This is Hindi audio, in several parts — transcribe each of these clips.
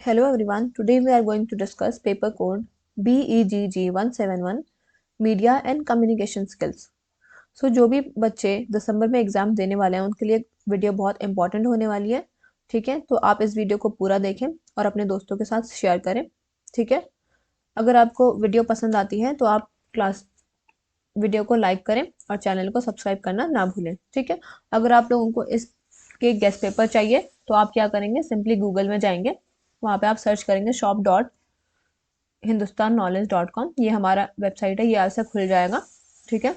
Hello everyone, today we are going to discuss paper code BEGG 171 Media and Communication Skills. So जो भी बच्चे दिसंबर में एग्जाम देने वाले हैं उनके लिए वीडियो बहुत इंपॉर्टेंट होने वाली है। ठीक है, तो आप इस वीडियो को पूरा देखें और अपने दोस्तों के साथ शेयर करें। ठीक है, अगर आपको वीडियो पसंद आती है तो आप वीडियो को लाइक करें और चैनल को सब्सक्राइब करना ना भूलें। ठीक है, अगर आप लोगों को इसके गेस्ट पेपर चाहिए तो आप क्या करेंगे, सिंपली गूगल में जाएंगे, वहाँ पे आप सर्च करेंगे shop.hindustanknowledge.com। ये हमारा वेबसाइट है, ये ऐसे खुल जाएगा। ठीक है,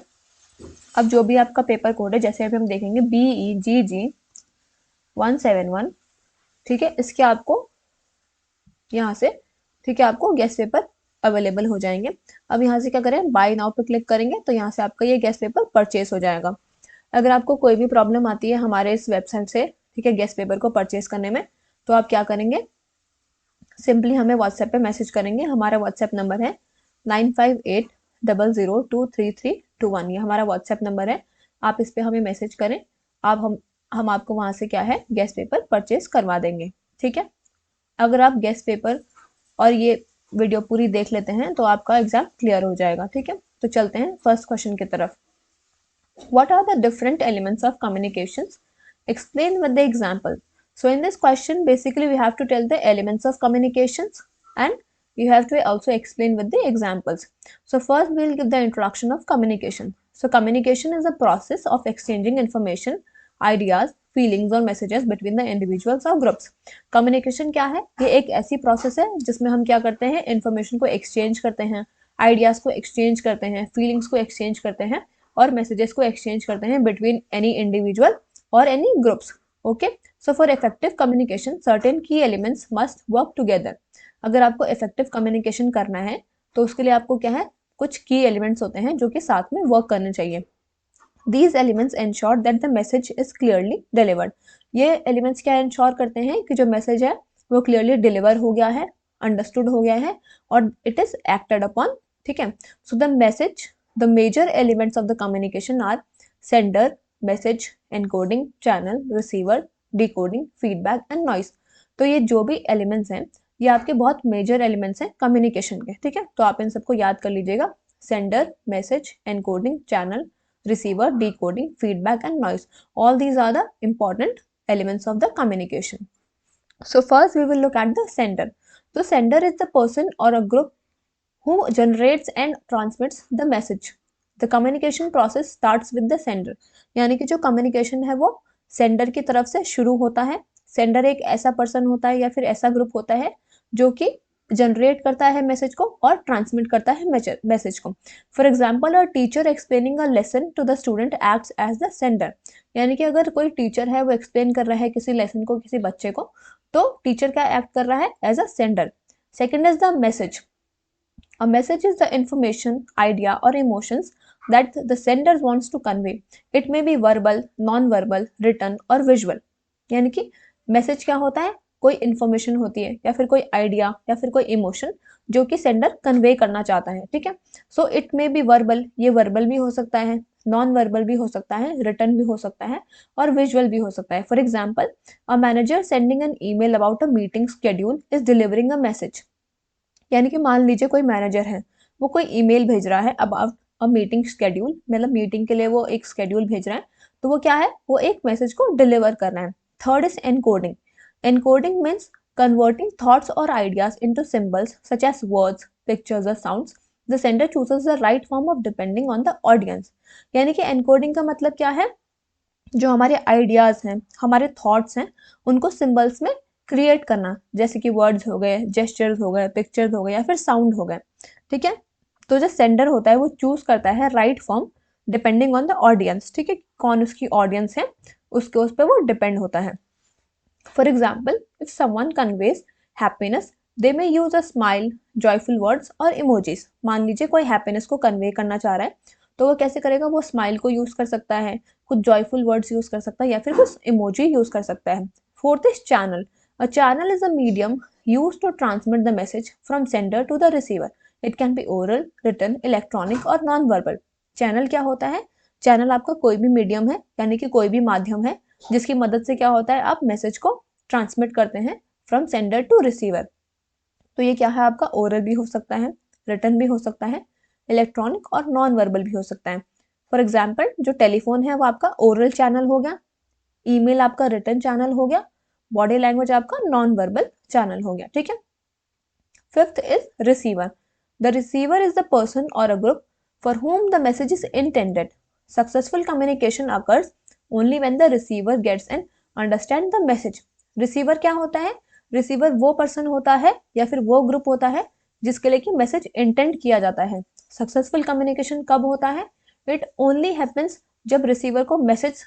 अब जो भी आपका पेपर कोड है, जैसे अभी हम देखेंगे BEGG 171। ठीक है, इसके आपको यहाँ से, ठीक है, आपको गेस्ट पेपर अवेलेबल हो जाएंगे। अब यहाँ से क्या करें, बाय नाउ पे क्लिक करेंगे तो यहाँ से आपका ये गेस्ट पेपर परचेज हो जाएगा। अगर आपको कोई भी प्रॉब्लम आती है हमारे इस वेबसाइट से, ठीक है, गेस्ट पेपर को परचेज करने में, तो आप क्या करेंगे, सिंपली हमें व्हाट्सएप पे मैसेज करेंगे। हमारा व्हाट्सएप नंबर है 9580023321। ये हमारा व्हाट्सएप नंबर है, आप इस पे हमें मैसेज करें। हम आपको वहाँ से क्या है, गेस्ट पेपर परचेज करवा देंगे। ठीक है, अगर आप गेस्ट पेपर और ये वीडियो पूरी देख लेते हैं तो आपका एग्जाम क्लियर हो जाएगा। ठीक है, तो चलते हैं फर्स्ट क्वेश्चन की तरफ। What are the different elements of communications? Explain with the example. So in this question, basically we have to tell the elements of communications and you have to also explain with the examples. So first we'll give the introduction of communication. So communication is a process of exchanging information, ideas, feelings और मैसेजेस बिटवीन द इंडिविजुअल्स और ग्रुप्स। कम्युनिकेशन क्या है, ये एक ऐसी प्रोसेस है जिसमें हम क्या करते हैं, इन्फॉर्मेशन को एक्सचेंज करते हैं, आइडियाज को एक्सचेंज करते हैं, फीलिंग्स को एक्सचेंज करते हैं और मैसेजेस को एक्सचेंज करते हैं बिटवीन एनी इंडिविजुअल और any groups. Okay, so for effective communication certain की एलिमेंट्स मस्ट वर्क टुगेदर। अगर आपको इफेक्टिव कम्युनिकेशन करना है तो उसके लिए आपको क्या है, कुछ की एलिमेंट्स होते हैं जो कि साथ में वर्क करने चाहिए। These elements ensure that the message is clearly delivered. ये एलिमेंट्स क्या इंश्योर करते हैं कि जो मैसेज है वो क्लियरली डिलीवर हो गया है, अंडरस्टूड हो गया है और इट इज एक्टेड अपॉन। ठीक है, so the message, the major elements of the communication are sender, message, encoding, channel, receiver, decoding, feedback and noise. तो ये जो भी एलिमेंट्स हैं ये आपके बहुत मेजर एलिमेंट्स हैं कम्युनिकेशन के। ठीक है, तो आप इन सबको याद कर लीजिएगा, sender, message, encoding, channel, receiver, decoding, feedback and noise. All these are the important elements of the communication. So first we will look at the sender. So sender is the person or a group who generates and transmits the message. The communication process starts with the sender. यानी कि जो communication है वो sender की तरफ से शुरू होता है। sender एक ऐसा person होता है या फिर ऐसा ग्रुप होता है जो कि जनरेट करता है मैसेज को और ट्रांसमिट करता है मैसेज को। For example, a teacher explaining a lesson to the student acts as the sender. यानी कि अगर कोई टीचर है वो एक्सप्लेन कर रहा है किसी लेसन को किसी बच्चे को, तो टीचर क्या एक्ट कर रहा है, as a sender. Second is the message. A message is the information, idea or emotions that the sender wants to convey. It may be verbal, non-verbal, written or visual. यानी कि मैसेज क्या होता है, कोई इंफॉर्मेशन होती है या फिर कोई आइडिया या फिर कोई इमोशन जो कि सेंडर कन्वे करना चाहता है। ठीक है, so it may be verbal, ये वर्बल भी हो सकता है, नॉन वर्बल भी हो सकता है, रिटर्न भी हो सकता है और विजुअल भी हो सकता है। For example, a manager sending an email about a meeting schedule is delivering a message. यानी कि मान लीजिए कोई मैनेजर है, वो कोई ईमेल भेज रहा है अबाउट अ मीटिंग शेड्यूल, मतलब मीटिंग के लिए वो एक शेड्यूल भेज रहा है, तो वो क्या है, वो एक मैसेज को डिलीवर कर रहा है। Third is encoding. Encoding means converting thoughts or ideas into symbols such as words, pictures or sounds. The sender chooses the right form of depending on the audience. यानी कि एनकोडिंग का मतलब क्या है, जो हमारे आइडियाज हैं, हमारे थॉट्स हैं, उनको सिंबल्स में क्रिएट करना, जैसे कि वर्ड्स हो गए, जेस्चर्स हो गए, पिक्चर्स हो गए या फिर साउंड हो गए। ठीक है, तो जो सेंडर होता है वो चूज करता है right form depending on the audience. ठीक है, कौन उसकी ऑडियंस है उसके उस पर वो डिपेंड होता है। For example, if someone conveys happiness, they may use a smile, joyful words और इमोजीज। मान लीजिए कोई हैप्पीनेस को कन्वे करना चाह रहा है तो वो कैसे करेगा, वो स्माइल को यूज कर सकता है, कुछ जॉयफुल वर्ड्स यूज कर सकता है या फिर कुछ इमोजी यूज कर सकता है। Fourth is channel. A channel is a medium use to transmit the message from sender to the receiver. It can be oral, written, electronic और नॉन वर्बल। चैनल क्या होता है, चैनल आपका कोई भी मीडियम है, यानी कि कोई भी माध्यम है जिसकी मदद से क्या होता है, आप मैसेज को ट्रांसमिट करते हैं फ्रॉम सेंडर टू रिसीवर। तो ये क्या है आपका, ओरल भी हो सकता है, रिटन भी हो सकता है, इलेक्ट्रॉनिक और नॉन वर्बल भी हो सकता है। फॉर एग्जाम्पल जो टेलीफोन है वो आपका ओरल चैनल हो गया, ईमेल आपका रिटन चैनल हो गया, बॉडी लैंग्वेज आपका नॉन वर्बल चैनल हो गया, ठीक है। Fifth is receiver. The receiver is the person और a group for whom the message is intended. Successful communication occurs only when the receiver gets and understand the message. Receiver क्या होता है, रिसीवर वो पर्सन होता है या फिर वो ग्रुप होता है जिसके लिए कि मैसेज इंटेंड किया जाता है। सक्सेसफुल कम्युनिकेशन कब होता है, इट ओनली हैपन्स जब रिसीवर को मैसेज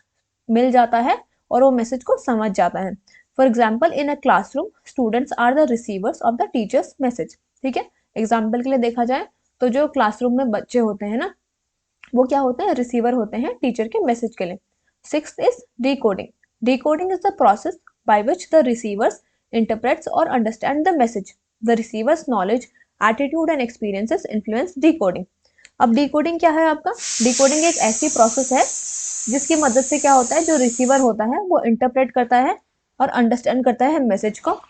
मिल जाता है और वो मैसेज को समझ जाता है। For example in a classroom students are the receivers of the teacher's message, ठीक है। एग्जाम्पल के लिए देखा जाए तो जो क्लासरूम में बच्चे होते हैं ना, वो क्या होते हैं, रिसीवर होते हैं टीचर के मैसेज के लिए। Sixth is decoding. Decoding is the process by which the receivers interprets और understand the message. The receivers knowledge, attitude and experiences influence decoding. अब डिकोडिंग क्या है आपका, डिकोडिंग एक ऐसी प्रोसेस है जिसकी मदद से क्या होता है, जो रिसीवर होता है वो इंटरप्रेट करता है और अंडरस्टैंड करता है मैसेज को।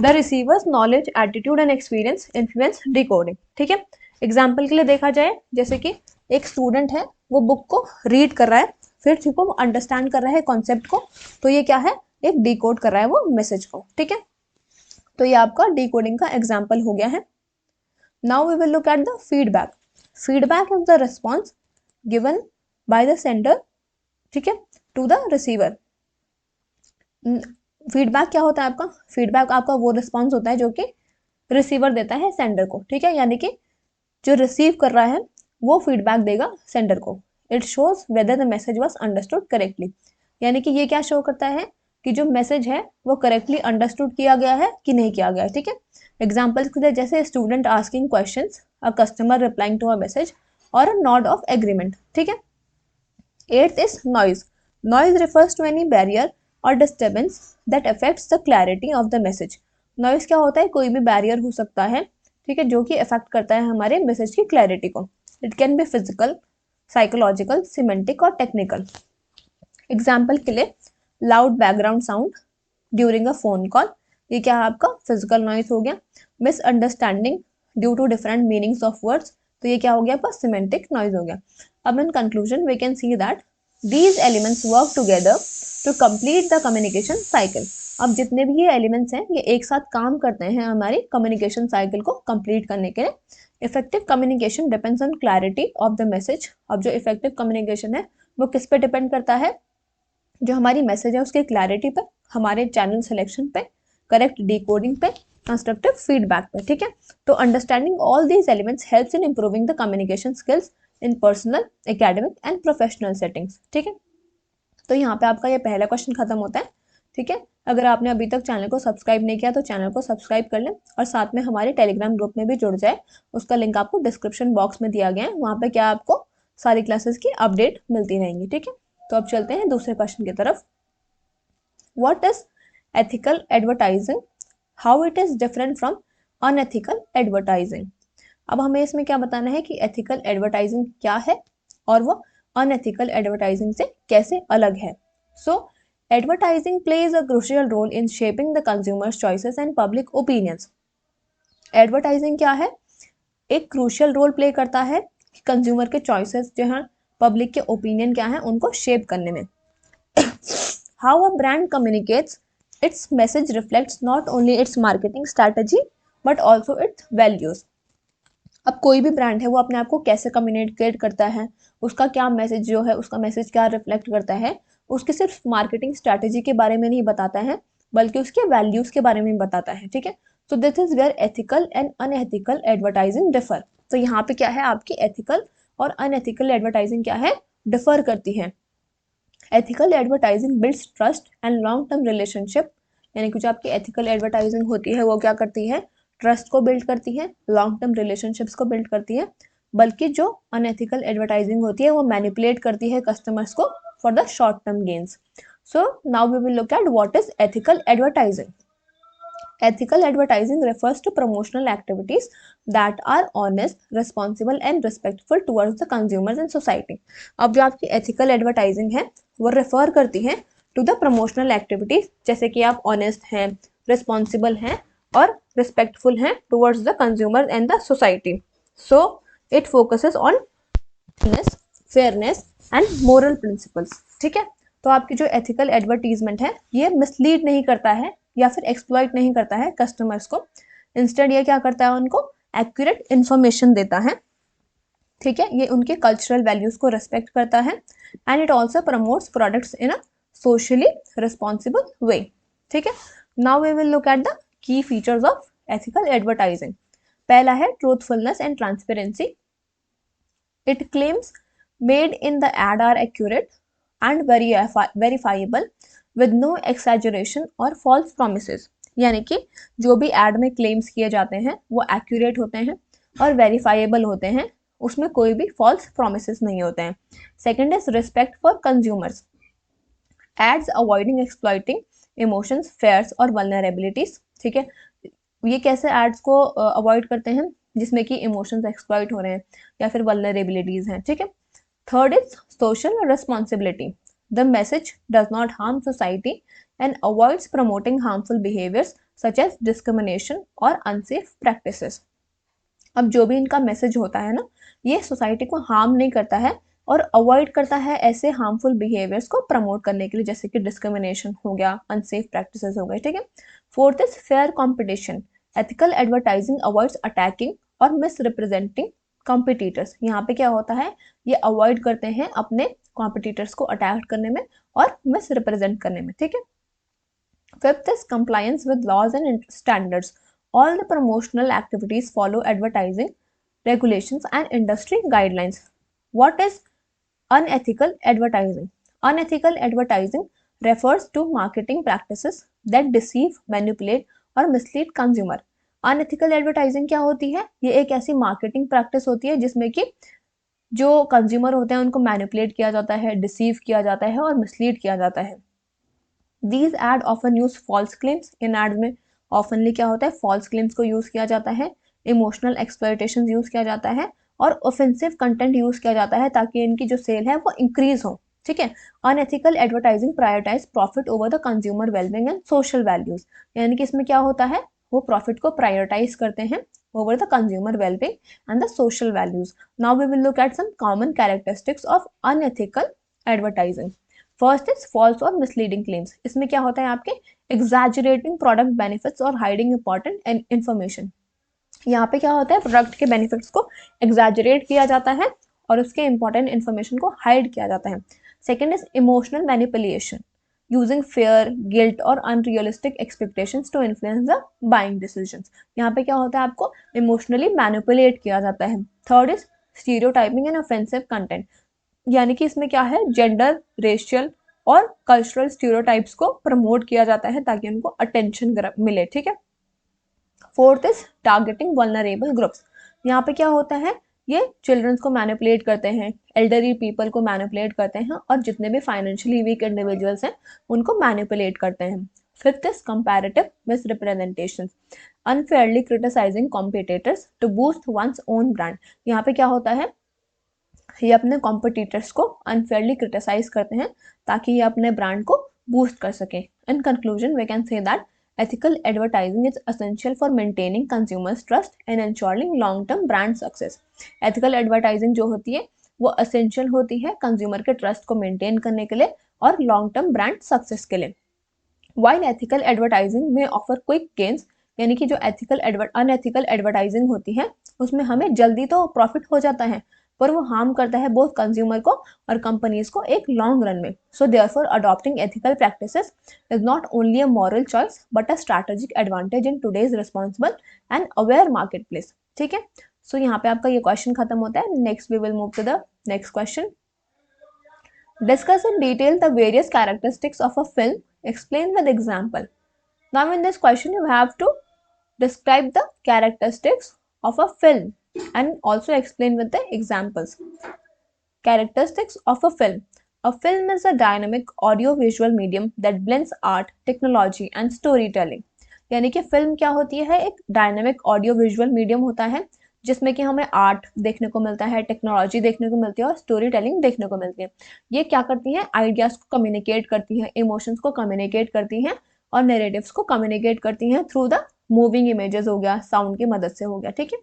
The receivers knowledge, attitude and experience influence decoding, ठीक है। एग्जाम्पल के लिए देखा जाए, जैसे कि एक स्टूडेंट है वो बुक को रीड कर रहा है, फिर ठीक वो अंडरस्टैंड कर रहा है कॉन्सेप्ट को, तो ये क्या है, एक डिकोड कर रहा है वो मैसेज को, ठीक है। तो ये आपका डिकोडिंग का एग्जाम्पल हो गया है। Now we will look at the feedback. Feedback is the response given by the sender, ठीक है, टू द रिसीवर। फीडबैक क्या होता है आपका, फीडबैक आपका वो रिस्पॉन्स होता है जो कि रिसीवर देता है सेंडर को, ठीक है, यानी कि जो रिसीव कर रहा है वो फीडबैक देगा सेंडर को। It shows whether the message was understood correctly, यानी कि ये क्या शो करता है कि जो मैसेज है वो करेक्टली अंडरस्टूड किया गया है कि नहीं किया गया है, ठीक है। एग्जाम्पल्स के लिए जैसे student asking questions, a customer replying to a message और अ नॉड ऑफ एग्रीमेंट, ठीक है। Eighth is noise. Noise refers to any barrier और disturbance that affects the clarity of the message. Noise क्या होता है, कोई भी बैरियर हो सकता है, ठीक है, जो कि अफेक्ट करता है हमारे मैसेज की क्लैरिटी को। It can be physical, psychological, semantic और टेक्निकल। एग्जाम्पल के लिए loud background sound during a phone call, ये क्या है आपका, फिजिकल नॉइज हो गया। Misunderstanding due to different meanings of words, तो ये क्या हो गया आपका, सिमेंटिक नॉइज हो गया। अब in conclusion we can see that these elements work together to complete the communication cycle. अब जितने भी ये एलिमेंट्स हैं ये एक साथ काम करते हैं हमारी कम्युनिकेशन साइकिल को कंप्लीट करने के लिए। Effective communication depends on clarity of the message. अब जो इफेक्टिव कम्युनिकेशन है वो किस पे डिपेंड करता है, जो हमारी मैसेज है उसके क्लैरिटी पे, हमारे चैनल सिलेक्शन पे, करेक्ट डिकोडिंग पे, कंस्ट्रक्टिव फीडबैक पे, ठीक है। तो understanding all these elements helps in improving the communication skills in personal, academic and professional settings, ठीक है। तो यहाँ पे आपका ये पहला क्वेश्चन खत्म होता है, ठीक है। अगर आपने अभी तक चैनल को सब्सक्राइब नहीं किया तो चैनल को सब्सक्राइब कर लें और साथ में हमारे टेलीग्राम ग्रुप में भी जुड़ जाए, उसका लिंक आपको डिस्क्रिप्शन बॉक्स में दिया गया है, वहाँ पे क्या आपको सारी क्लासेस की अपडेट मिलती रहेंगी, ठीक है। तो अब चलते हैं दूसरे क्वेश्चन की तरफ। What is ethical advertising? How it is different from unethical advertising? अब हमें इसमें क्या बताना है कि ethical advertising क्या है और वो unethical advertising से कैसे अलग है। So, advertising plays a crucial role in shaping the consumer's choices and public opinions. Advertising क्या है, एक क्रूशियल रोल प्ले करता है कि कंज्यूमर के चॉइसेस जो हैं, पब्लिक के ओपिनियन क्या है, उनको शेप करने में। How a brand communicates its message reflects not only its marketing strategy but also its values. अब कोई भी ब्रांड है वो अपने आप को कैसे कम्युनिकेट करता है, उसका क्या मैसेज जो है, उसका मैसेज क्या रिफ्लेक्ट करता है, उसकी सिर्फ मार्केटिंग स्ट्रैटेजी के बारे में नहीं बताता है बल्कि उसके वैल्यूज के बारे में बताता है, ठीक है। तो this is where ethical and unethical advertising differ. तो यहाँ पे क्या है, आपकी एथिकल और अनएथिकल एडवर्टाइजिंग क्या है, डिफर करती है। Ethical advertising builds trust and long term relationship, यानी कि जो आपकी एथिकल एडवर्टाइजिंग होती है वो क्या करती है, ट्रस्ट को बिल्ड करती है, लॉन्ग टर्म रिलेशनशिप्स को बिल्ड करती है। बल्कि जो अनएथिकल एडवर्टाइजिंग होती है वो मैनिपुलेट करती है कस्टमर्स को for the short term gains. So now we will look at what is ethical advertising. Ethical advertising refers to promotional activities that are honest, responsible and respectful towards the consumers and society. अब जो आपकी ethical advertising है वो refer करती है to the promotional activities, जैसे कि आप honest हैं, responsible हैं और रिस्पेक्टफुल हैं towards the consumer and the society. So it focuses on fairness and moral principles. ठीक है, तो आपकी जो एथिकल एडवर्टीजमेंट है ये मिसलीड नहीं करता है या फिर एक्सप्लॉइट नहीं करता है कस्टमर्स को, इंस्टेड ये क्या करता है, उनको एक्यूरेट इंफॉर्मेशन देता है। ठीक है, ये उनके कल्चरल वैल्यूज को रेस्पेक्ट करता है and it also promotes products in a socially responsible way. ठीक है, now we will look at the key features of ethical advertising. पहला है truthfulness and transparency. It claims made in the ad are accurate and verifiable with no exaggeration or false promises। यानी कि जो भी एड में क्लेम्स किए जाते हैं वो एक्यूरेट होते हैं और वेरीफाइबल होते हैं, उसमें कोई भी फॉल्स प्रोमिसेस नहीं होते हैं। Second is respect for consumers. Ads avoiding exploiting emotions, fears और वल्नरेबिलिटीज। ठीक है, ये कैसे एड्स को अवॉइड करते हैं जिसमें कि इमोशंस एक्सप्लॉइट हो रहे हैं या फिर वल्नरेबिलिटीज हैं। ठीक है, third is social responsibility. The message does not harm society and avoids promoting harmful behaviors such as discrimination or unsafe practices। अब जो भी इनका मैसेज होता है ना, ये सोसाइटी को हार्म नहीं करता है और अवॉइड करता है ऐसे हार्मफुल बिहेवियर्स को प्रमोट करने के लिए, जैसे कि डिस्क्रिमिनेशन हो गया, अनसेफ प्रैक्टिसेस हो गए। ठीक है, fourth is fair competition. Ethical advertising avoids attacking और मिसरिप्रेजेंटिंग कॉम्पिटिटर्स। यहाँ पे क्या होता है, ये अवॉइड करते हैं अपने कॉम्पिटिटर्स को अटैक करने में और मिस रिप्रेजेंट करने में। ठीक है, fifth is compliance with laws and standards. All the promotional activities follow advertising regulations and industry guidelines. What is unethical advertising? Unethical advertising refers to marketing practices that deceive, manipulate और mislead consumer. Unethical advertising क्या होती है, ये एक ऐसी मार्केटिंग प्रैक्टिस होती है जिसमें कि जो कंज्यूमर होते हैं उनको मैनिपुलेट किया जाता है, डिसीव किया जाता है और मिसलीड किया जाता है। These ad often use false claims। In aid में ऑफनली क्या होता है, फॉल्स क्लेम्स को यूज किया जाता है, इमोशनल एक्सप्लॉयटेशन यूज किया जाता है और ऑफेंसिव कंटेंट यूज किया जाता है ताकि इनकी जो सेल है वो इंक्रीज हो। ठीक है, unethical advertising prioritise profit over the consumer wellbeing and social values. यानी कि इसमें क्या होता है, वो प्रॉफिट को प्रायोरिटाइज करते हैं over the consumer well-being and the social values. Now we will look at some common characteristics of unethical advertising. First is false और मिसलीडिंग क्लेम्स। इसमें क्या होता है, आपके एग्जैजरेटिंग प्रोडक्ट बेनिफिट्स और हाइडिंग इंपॉर्टेंट इन्फॉर्मेशन। यहाँ पे क्या होता है, प्रोडक्ट के बेनिफिट्स को एग्जैजरेट किया जाता है और उसके इंपॉर्टेंट इन्फॉर्मेशन को हाइड किया जाता है। Second is emotional manipulation, using fear, guilt और unrealistic expectations to influence the buying decisions. यहाँ पे क्या होता है, आपको इमोशनली मैनिपुलेट किया जाता है। Third is stereotyping and offensive content, यानी कि इसमें क्या है, जेंडर, रेशियल और कल्चरल स्टीरियोटाइप्स को प्रमोट किया जाता है ताकि उनको अटेंशन मिले। ठीक है, fourth is targeting vulnerable groups. यहाँ पे क्या होता है, ये चिल्ड्रंस को मैनिपुलेट करते हैं, एल्डरली पीपल को मैनिपुलेट करते हैं और जितने भी फाइनेंशियली वीक इंडिविजुअल्स हैं उनको मैनिपुलेट करते हैं। Fifth is comparative misrepresentation, unfairly criticising competitors to boost one's own brand. यहाँ पे क्या होता है, ये अपने कॉम्पिटिटर्स को अनफेयरली क्रिटिसाइज करते हैं ताकि ये अपने ब्रांड को बूस्ट कर सके। In conclusion we can say that ethical advertising is essential for maintaining consumers trust and ensuring long term brand success। ethical advertising जो होती है वो essential होती है कंज्यूमर के ट्रस्ट को मेंटेन करने के लिए और लॉन्ग टर्म ब्रांड सक्सेस के लिए। while ethical advertising may offer quick gains, यानी कि जो अनएथिकल एडवर्टाइजिंग होती है उसमें हमें जल्दी तो प्रॉफिट हो जाता है पर वो हार्म करता है बोथ कंज्यूमर को और कंपनीज को एक लॉन्ग रन में। So therefore adopting ethical practices is not only a moral choice but a strategic advantage in today's responsible and aware market place. ठीक है, सो यहाँ पे आपका ये क्वेश्चन खत्म होता है। Next we will move to the next question. Discuss in detail the various characteristics of a film. Explain with example. Now in this question you have to describe the characteristics of a film and also explain with the examples. Characteristics of a film. A film is a dynamic audio-visual medium that blends art, technology and storytelling. यानी कि फिल्म क्या होती है, एक डायनेमिक ऑडियो विजुअल मीडियम होता है जिसमें कि हमें आर्ट देखने को मिलता है, टेक्नोलॉजी देखने को मिलती है और स्टोरी टेलिंग देखने को मिलती है। ये क्या करती हैं, आइडियाज को कम्युनिकेट करती हैं, इमोशंस को कम्युनिकेट करती हैं और नैरेटिव्स को कम्युनिकेट करती हैं थ्रू द मूविंग इमेजेस हो गया, साउंड की मदद से हो गया, ठीक है।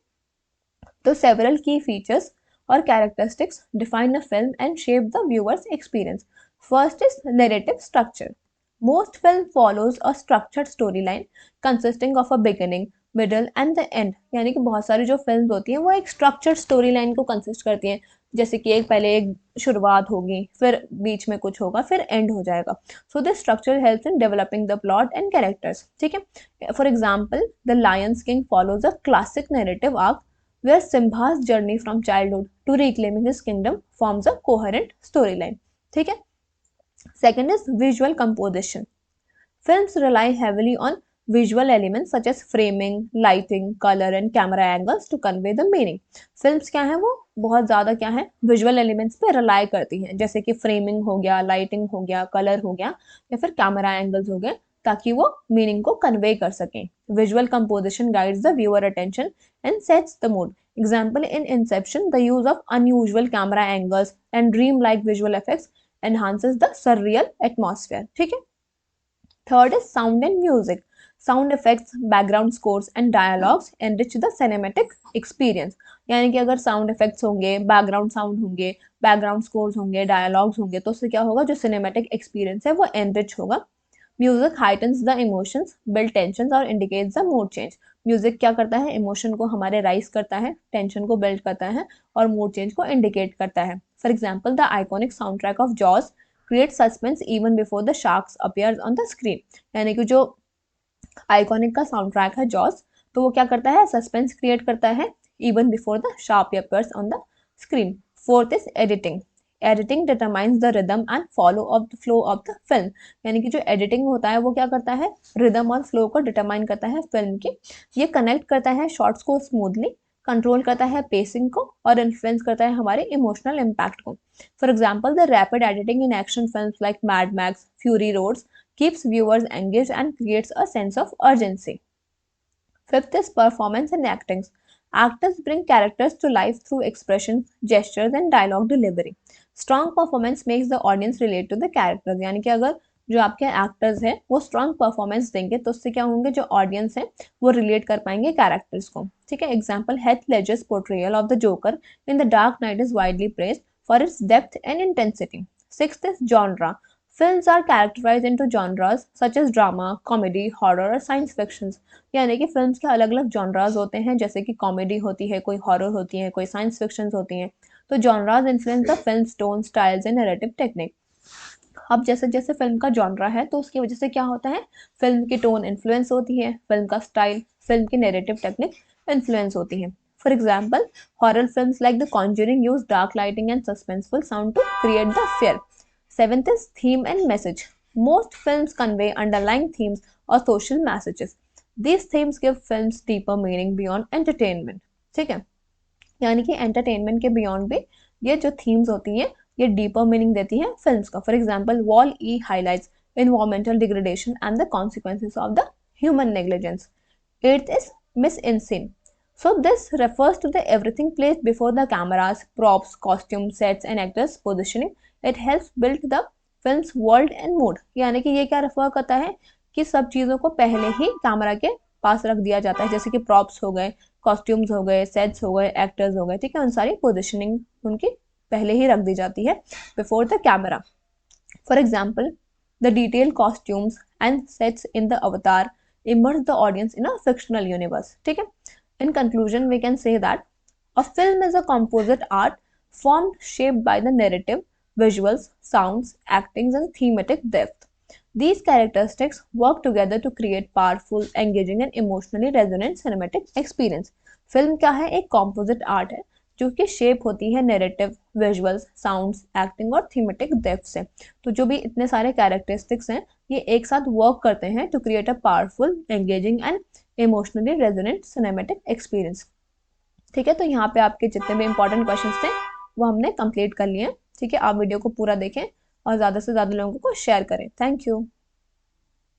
तो सेवरल की फीचर्स और characteristics define a film and shape the viewers experience. First is narrative structure. Most film follows a structured story line consisting of a beginning, middle and the end. यानी कि बहुत सारी जो फिल्म होती हैं वो एक स्ट्रक्चर्ड स्टोरी लाइन को कंसिस्ट करती हैं, जैसे कि एक पहले एक शुरुआत होगी, फिर बीच में कुछ होगा, फिर एंड हो जाएगा। So this structure helps in developing the plot and characters, ठीक है। For example the Lions king follows a classic narrative arc where Simba's journey from childhood to reclaiming his kingdom forms a coherent storyline, ठीक है। Second is visual composition. Films rely heavily on visual elements such as framing, lighting, color and camera angles to convey the meaning. Films क्या है, वो बहुत ज़्यादा क्या है, visual elements पे rely करती हैं, जैसे कि framing हो गया, lighting हो गया, color हो गया, या फिर camera angles हो गए, ताकि वो मीनिंग को कन्वे कर सकें। Visual composition guides the viewer attention and sets the mood. Example in Inception, the use of unusual camera angles and dream like visual effects enhances the surreal atmosphere, ठीक है। Third is sound and music. Sound effects, background scores and dialogues enrich the cinematic experience. यानी कि अगर साउंड इफेक्ट्स होंगे, बैकग्राउंड साउंड होंगे, बैकग्राउंड स्कोर्स होंगे, डायलॉग्स होंगे, तो उससे क्या होगा, जो सिनेमैटिक एक्सपीरियंस है वो एनरिच होगा। Music heightens the emotions, build tension और indicates the mood change. Music क्या करता है, इमोशन को हमारे राइज करता है, टेंशन को बिल्ड करता है और मूड चेंज को इंडिकेट करता है। For example the iconic sound track of jaws create suspense even before the sharks appears on the screen. यानी कि जो आइकॉनिक का साउंड ट्रैक है जॉज, तो वो क्या करता है, सस्पेंस क्रिएट करता है even before the shark appears on the screen. Fourth is editing. Editing determines the rhythm and flow of the film. यानी कि जो एडिटिंग होता है वो क्या करता है, रिदम और फ्लो को डिटरमाइन करता है फिल्म की। ये कनेक्ट करता है शॉर्ट्स को स्मूथली, कंट्रोल करता है पेसिंग को और इन्फ्लुएंस करता है हमारे इमोशनल इम्पैक्ट को। For example the rapid editing in action film like Mad Max, Fury Roads keeps viewers engaged and creates a sense of urgency. Fifth is performance and acting. Actors bring characters to life through expressions, gestures and dialogue delivery. Strong performance makes the audience relate to the characters. यानी कि अगर जो आपके एक्टर्स हैं वो स्ट्रॉन्ग परफॉर्मेंस देंगे तो उससे क्या होंगे, जो ऑडियंस है वो रिलेट कर पाएंगे कैरेक्टर्स को, ठीक है। Example, Heath Ledger's portrayal of the Joker in the Dark Knight is widely praised for its depth and intensity. Sixth is genre. Films are categorized into genres such as drama, comedy, horror और science fictions. यानी कि फिल्म्स के अलग अलग जॉनराज होते हैं, जैसे कि कॉमेडी होती है, कोई हॉरर होती है, कोई साइंस फिक्शंस होती हैं। तो genres influence the film tone, styles and narrative technique. अब जैसे जैसे फिल्म का जॉनरा है तो उसकी वजह से क्या होता है, फिल्म की टोन इन्फ्लुएंस होती है, फिल्म का स्टाइल, फिल्म की नैरेटिव टेक्निक इन्फ्लुएंस होती है। For example, horror films like the Conjuring use dark lighting and suspenseful sound to create the fear. Seventh is theme and message. Most films convey underlying themes or social messages. These themes give films deeper meaning beyond entertainment. ठीक है, यानी कि एंटरटेनमेंट के बियॉन्ड भी ये जो थीम्स होती हैं ये डीपर मीनिंग देती हैं फिल्म्स का। For example, Wall E highlights environmental degradation and the consequences of the human negligence. Eighth is miss in scene. So this refers to the everything placed before the cameras, props, costumes, sets and actors positioning. It helps build the film's world and mood. यानी कि ये क्या रेफर करता है कि सब चीज़ों को पहले ही कैमरा के पास रख दिया जाता है, जैसे कि प्रॉप्स हो गए, कॉस्ट्यूम्स हो गए, सेट्स हो गए, एक्टर्स हो गए, ठीक है, उन सारी पोजिशनिंग उनकी पहले ही रख दी जाती है before the camera. For example, the detail costumes and sets in the अवतार immerse the audience in a fictional universe. ठीक है, in conclusion we can say that a film is a composite art formed, shaped by the narrative, visuals, sounds, actings and thematic depth. These characteristics work together to create powerful, engaging and emotionally resonant cinematic experience. Film क्या है, एक composite art है जो कि शेप होती है नैरेटिव, विजुअल्स, साउंड्स, एक्टिंग और थीमेटिक डेप्थ से। तो जो भी इतने सारे कैरेक्टरिस्टिक्स हैं ये एक साथ वर्क करते हैं to create a powerful, engaging and emotionally resonant cinematic experience. ठीक है, तो यहाँ पे आपके जितने भी इंपॉर्टेंट क्वेश्चन थे वो हमने कंप्लीट कर लिए। ठीक है, आप वीडियो को पूरा देखें और ज़्यादा से ज़्यादा लोगों को शेयर करें। Thank you.